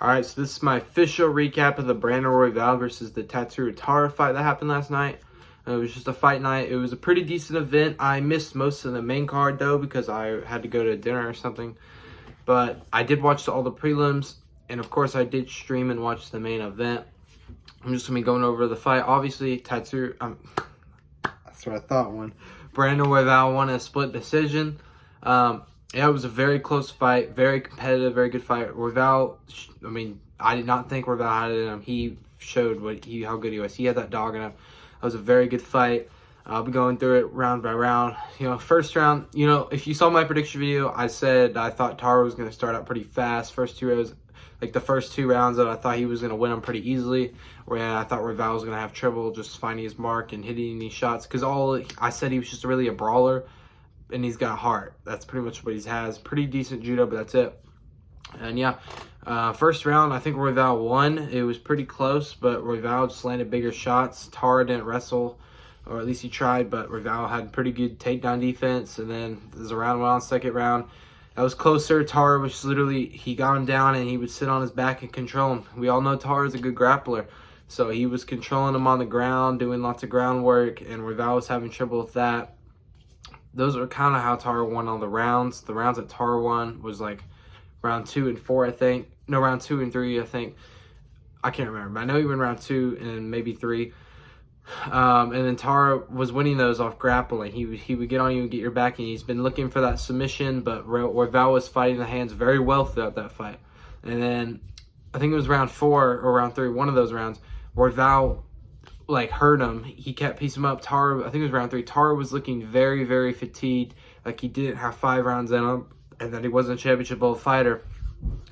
Alright, so this is my official recap of the Brandon Royval versus the Taira fight that happened last night. It was just a fight night. It was a pretty decent event. I missed most of the main card though because I had to go to dinner or something. But I did watch all the prelims, and of course I did stream and watch the main event. I'm just going to be going over the fight. Obviously, that's what I thought won. Brandon Royval won a split decision. Yeah, it was a very close fight, very competitive, very good fight. Royval, I mean, I did not think Royval had it in him. He showed how good he was. He had that dog in him. It was a very good fight. I'll be going through it round by round. First round, if you saw my prediction video, I said I thought Taira was going to start out pretty fast. First two rounds, like the first two rounds, that I thought he was going to win them pretty easily. Where I thought Royval was going to have trouble just finding his mark and hitting these shots. Because all I said, he was just really a brawler. And he's got heart. That's pretty much what he has. Pretty decent judo, but that's it. And yeah, first round, I think Royval won. It was pretty close, but Royval just landed bigger shots. Taira didn't wrestle, or at least he tried, but Royval had pretty good takedown defense. And then as the round went on, second round, that was closer. Taira was literally, he got him down and he would sit on his back and control him. We all know Taira's a good grappler. So he was controlling him on the ground, doing lots of groundwork, and Royval was having trouble with that. Those are kind of how Taira won all the rounds. The rounds that Taira won was like round 2 and 4, I think. No, round 2 and 3, I think. I can't remember, but I know he won round 2 and maybe 3. And then Taira was winning those off grappling. He would get on you and get your back, and he's been looking for that submission, but Royval was fighting the hands very well throughout that fight. And then I think it was round 4 or round 3, one of those rounds, Royval hurt him. He kept piecing him up. Taira, I think it was round 3, Taira was looking very, very fatigued, like he didn't have 5 rounds in him, and that he wasn't a championship level fighter.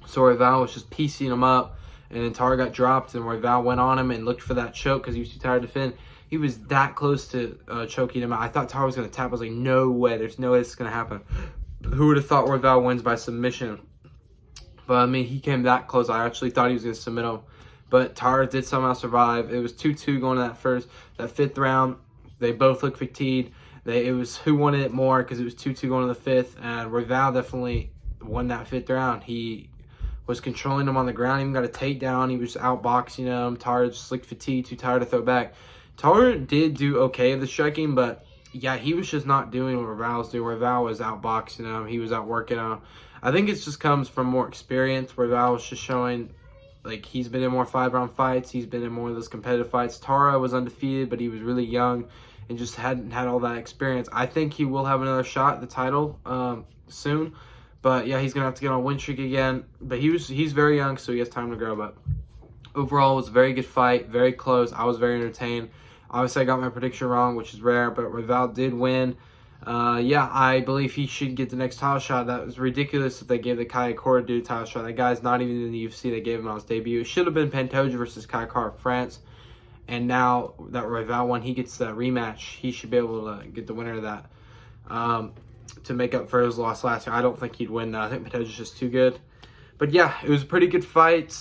So Royval was just piecing him up, and then Taira got dropped, and Royval went on him and looked for that choke because he was too tired to defend. He was that close to choking him out. I thought Taira was going to tap. I was like, no way, there's no way this is going to happen. Who would have thought Royval wins by submission? But I mean, he came that close. I actually thought he was going to submit him. But Taira did somehow survive. It was 2-2 going to that fifth round. They both looked fatigued. It was who wanted it more because it was 2-2 going to the fifth. And Royval definitely won that fifth round. He was controlling him on the ground. He even got a takedown. He was outboxing him. Taira just looked fatigued, too tired to throw back. Taira did do okay at the striking, but yeah, he was just not doing what Royval was doing. Royval was outboxing him. He was outworking him. I think it just comes from more experience. Royval was just showing, like, he's been in more 5-round fights. He's been in more of those competitive fights. Taira was undefeated, but he was really young and just hadn't had all that experience. I think he will have another shot at the title soon. But yeah, he's going to have to get on a win streak again. But he's very young, so he has time to grow. But overall, it was a very good fight, very close. I was very entertained. Obviously, I got my prediction wrong, which is rare, but Royval did win. Yeah, I believe he should get the next title shot. That was ridiculous that they gave the Kai Kara dude title shot. That guy's not even in the UFC. They gave him on his debut. It should have been Pantoja versus Kai Kara France. And now that Royval won, he gets that rematch. He should be able to get the winner of that to make up for his loss last year. I don't think he'd win. I think Pantoja's just too good. But yeah, it was a pretty good fight.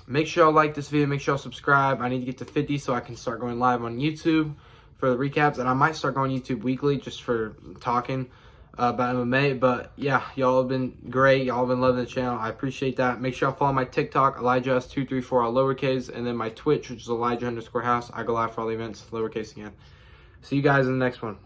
Make sure y'all like this video. Make sure y'all subscribe. I need to get to 50 so I can start going live on YouTube for the recaps. And I might start going YouTube weekly just for talking about MMA. But yeah, y'all have been great. Y'all have been loving the channel. I appreciate that. Make sure y'all follow my TikTok, ElijahS234, all lowercase. And then my Twitch, which is Elijah_House. I go live for all the events, lowercase again. See you guys in the next one.